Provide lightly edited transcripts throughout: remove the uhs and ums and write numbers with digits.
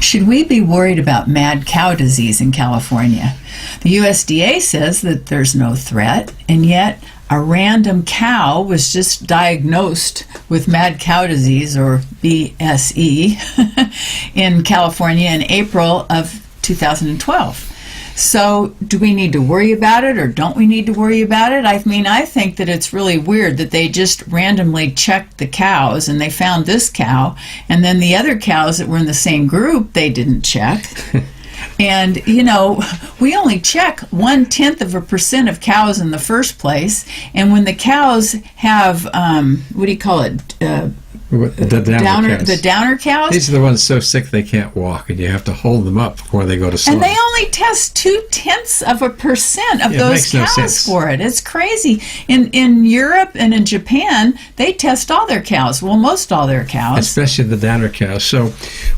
Should we be worried about mad cow disease in California? The USDA says that there's no threat, and yet a random cow was just diagnosed with mad cow disease, or BSE, in California in April of 2012. So do we need to worry about it, or don't we need to worry about it? I mean, I think that it's really weird that they just randomly checked the cows and they found this cow, and then the other cows that were in the same group, they didn't check. And, you know, we only check 0.1% of cows in the first place. And when the cows have, what do you call it? The downer cows. These are the ones so sick they can't walk, and you have to hold them up before they go to sleep. And they only test 0.2% of those cows for it. It's crazy. In Europe and in Japan, they test all their cows. Well, most all their cows. Especially the downer cows. So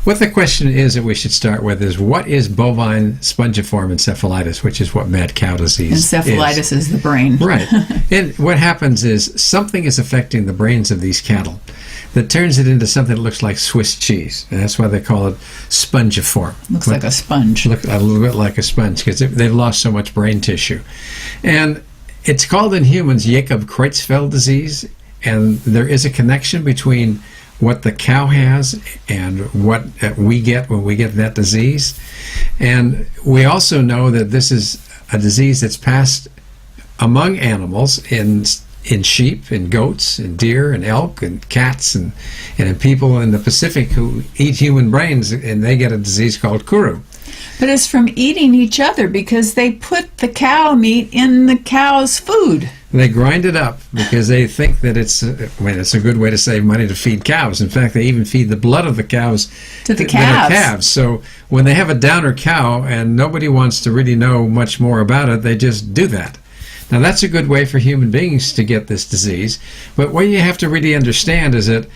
what the question is that we should start with is, what is bovine spongiform encephalitis, which is what mad cow disease is. Encephalitis is the brain. Right. And what happens is something is affecting the brains of these cattle that turns it into something that looks like Swiss cheese. And that's why they call it spongiform. Looks like a sponge. Look a little bit like a sponge because they've lost so much brain tissue. And it's called in humans Jakob-Creutzfeldt disease, and there is a connection between what the cow has and what we get when we get that disease. And we also know that this is a disease that's passed among animals in sheep, and goats, and deer, and elk, and cats, and in people in the Pacific who eat human brains, and they get a disease called kuru. But it's from eating each other, because they put the cow meat in the cow's food. They grind it up because they think that it's a good way to save money to feed cows. In fact, they even feed the blood of the cows to the calves. So when they have a downer cow and nobody wants to really know much more about it, they just do that. Now, that's a good way for human beings to get this disease. But what you have to really understand is that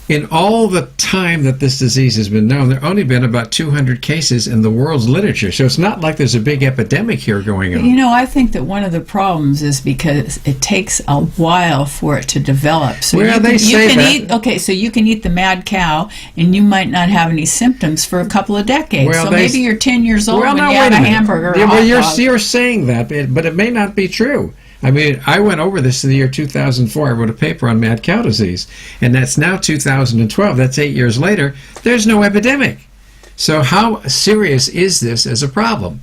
in all the time that this disease has been known, there have only been about 200 cases in the world's literature. So it's not like there's a big epidemic here going on. You know, I think that one of the problems is because it takes a while for it to develop. So well, so you can eat the mad cow, and you might not have any symptoms for a couple of decades. Well, so maybe you're 10 years old when you have a hamburger. Yeah, well, you're saying that, but it may not be true. I mean, I went over this in the year 2004. I wrote a paper on mad cow disease, and that's now 2012. That's 8 years later. There's no epidemic. So how serious is this as a problem?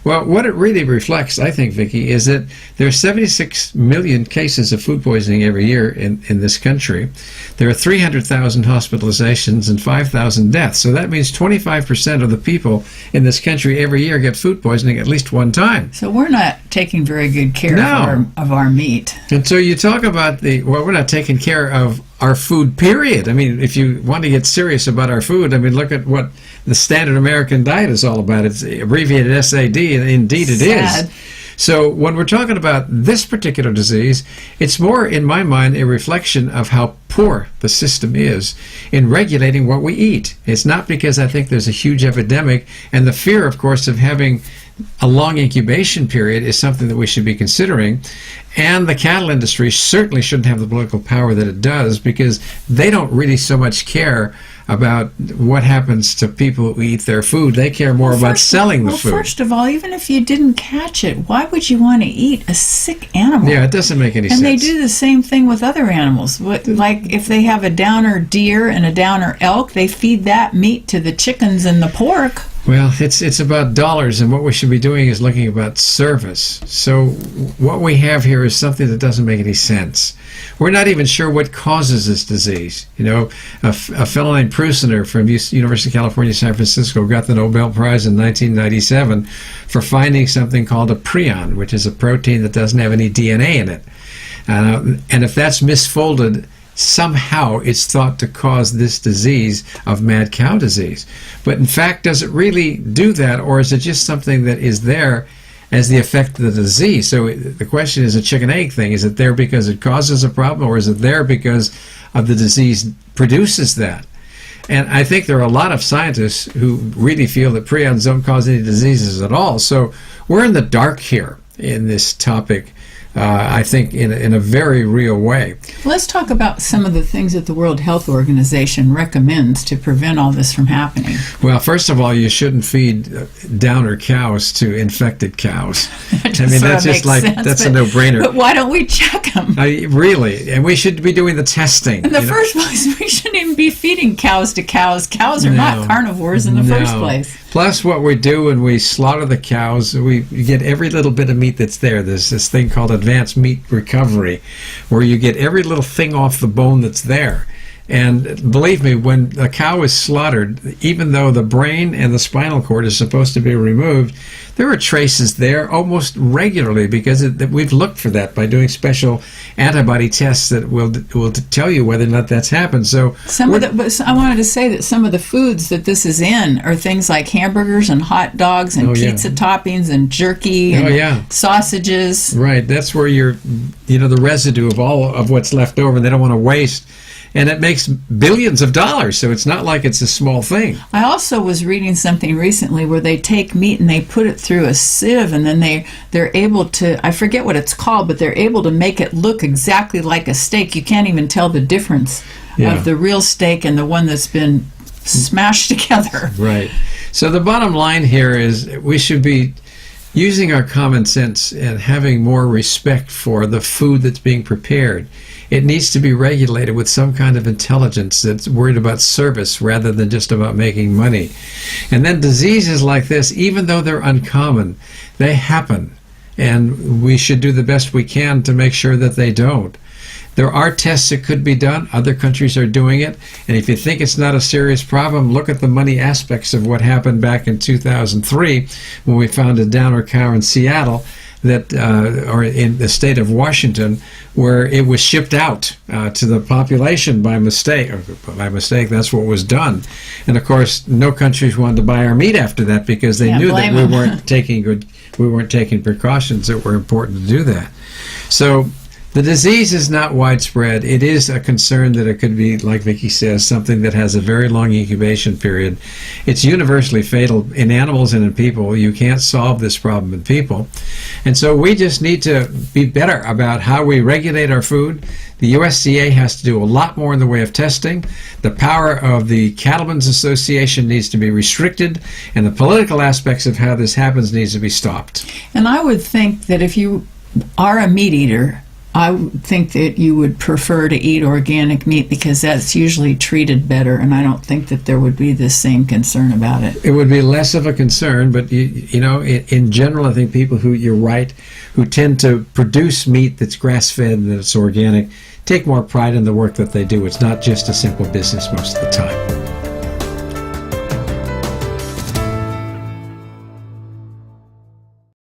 Well, what it really reflects, I think, Vicki, is that there are 76 million cases of food poisoning every year in this country. There are 300,000 hospitalizations and 5,000 deaths. So that means 25% of the people in this country every year get food poisoning at least one time. So we're not taking very good care of our meat. And so you talk about we're not taking care of our food, period. I mean, if you want to get serious about our food, I mean, look at what the standard American diet is all about. It's abbreviated SAD, and indeed it is. So when we're talking about this particular disease, it's more, in my mind, a reflection of how poor the system is in regulating what we eat. It's not because I think there's a huge epidemic, and the fear, of course, of having a long incubation period is something that we should be considering. And the cattle industry certainly shouldn't have the political power that it does, because they don't really so much care about what happens to people who eat their food. They care more about selling the food. Well, first of all, even if you didn't catch it, why would you want to eat a sick animal? Yeah, it doesn't make any sense. And they do the same thing with other animals. Like if they have a downer deer and a downer elk, they feed that meat to the chickens and the pork. Well, it's about dollars, and what we should be doing is looking about service. So what we have here is something that doesn't make any sense. We're not even sure what causes this disease. You know, a fellow named Prusiner from University of California, San Francisco got the Nobel Prize in 1997 for finding something called a prion, which is a protein that doesn't have any DNA in it. And if that's misfolded, somehow it's thought to cause this disease of mad cow disease. But in fact, does it really do that, or is it just something that is there as the effect of the disease? So the question is a chicken-egg thing. Is it there because it causes a problem, or is it there because of the disease produces that? And I think there are a lot of scientists who really feel that prions don't cause any diseases at all. So we're in the dark here in this topic, I think, in a very real way. Let's talk about some of the things that the World Health Organization recommends to prevent all this from happening. Well, first of all, you shouldn't feed downer cows to infected cows. That's just like sense, that's a no-brainer. But why don't we check them? Really, and we should be doing the testing. In the first place, we shouldn't even be feeding cows to cows. Cows are not carnivores in the first place. Plus, what we do when we slaughter the cows, we get every little bit of meat that's there. There's this thing called advanced meat recovery, where you get every little thing off the bone that's there. And believe me, when a cow is slaughtered, even though the brain and the spinal cord is supposed to be removed, there are traces there almost regularly because we've looked for that by doing special antibody tests that will tell you whether or not that's happened. So but I wanted to say that some of the foods that this is in are things like hamburgers and hot dogs and pizza toppings and jerky and sausages. Right, that's where the residue of all of what's left over, and they don't want to waste. And it makes billions of dollars, so it's not like it's a small thing. I also was reading something recently where they take meat and they put it through a sieve, and then they're able to, I forget what it's called, but they're able to make it look exactly like a steak. You can't even tell the difference of the real steak and the one that's been smashed together. Right. So the bottom line here is we should be using our common sense and having more respect for the food that's being prepared. It needs to be regulated with some kind of intelligence that's worried about service rather than just about making money. And then diseases like this, even though they're uncommon, they happen. And we should do the best we can to make sure that they don't. There are tests that could be done. Other countries are doing it. And if you think it's not a serious problem, look at the money aspects of what happened back in 2003 when we found a downer cow in Seattle, or in the state of Washington, where it was shipped out to the population by mistake. That's what was done. And of course, no countries wanted to buy our meat after that because they knew that we weren't taking precautions that were important to do that. So the disease is not widespread. It is a concern that it could be, like Vicki says, something that has a very long incubation period. It's universally fatal in animals and in people. You can't solve this problem in people. And so we just need to be better about how we regulate our food. The USDA has to do a lot more in the way of testing. The power of the Cattlemen's Association needs to be restricted, and the political aspects of how this happens needs to be stopped. And I would think that if you are a meat eater, I would think that you would prefer to eat organic meat because that's usually treated better, and I don't think that there would be this same concern about it. It would be less of a concern, but in general, I think people you're right, who tend to produce meat that's grass-fed and that's organic, take more pride in the work that they do. It's not just a simple business most of the time.